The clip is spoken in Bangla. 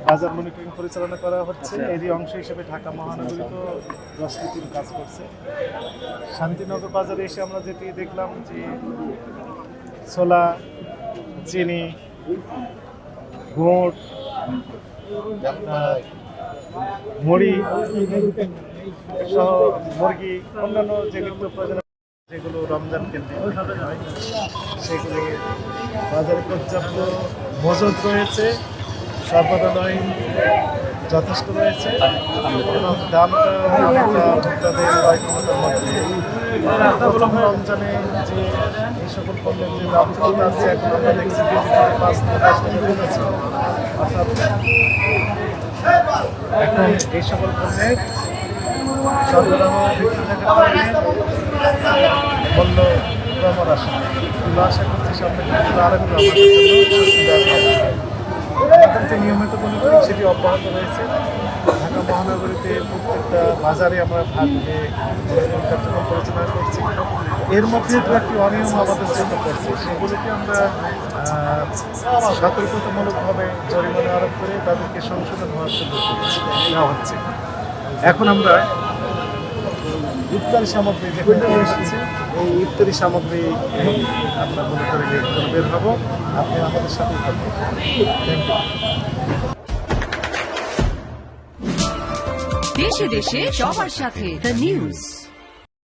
বাজার মনিটরিং পরিচালনা করা হচ্ছে। এরই অংশ হিসেবে ঢাকা মহানগরী তো প্রস্তুতির কাজ করছে। শান্তিনগর বাজারে এসে আমরা যেটি দেখলাম যে ছোলা, চিনি, গুড়, মুড়ি সহ মুরগি, অন্যান্য যে নিত্য প্রয়োজনীয় যেগুলো রমজান কেন্দ্রিক হয় সেগুলি বাজারে পর্যাপ্ত মজুদ রয়েছে, সর্বদা নয় যথেষ্ট রয়েছে এবং দামটা ভোক্তাদের ক্ষমতার মধ্যে। প্রথম রমজানে যে এই সকল পণ্যের যে দাম চলতে আসছে এখন আমরা দেখছি 5 থেকে 10 টাকা কমেছে। অর্থাৎ এখন এই সকল পণ্যের সরবরাহ বৃদ্ধি থাকার কারণে মূল্য কমার আশা করছি সামনে আরো আমাদের যে নিয়মিত মনিটরিং সেটি অব্যাহত রয়েছে। ঢাকা মহানগরীতে প্রত্যেকটা বাজারে আমরা ভাগে কার্যক্রম পরিচালনা করছি। এর মধ্যে একটি অনিয়ম আমাদের চোখে পড়ছে, সেগুলোকে আমরা সতর্কতামূলকভাবে জরিমানা আরোপ করে তাদেরকে সংশোধন হওয়ার জন্য নেওয়া হচ্ছে। এখন আমরা ইফতারি সামগ্রী যেখানে এসেছি এই ইফতারি সামগ্রী আমরা মনে করি বের হব। আপনি আমাদের সাথেই থাকবেন। Thank you. দেশে দেশে সবার সাথে দ্য নিউজ।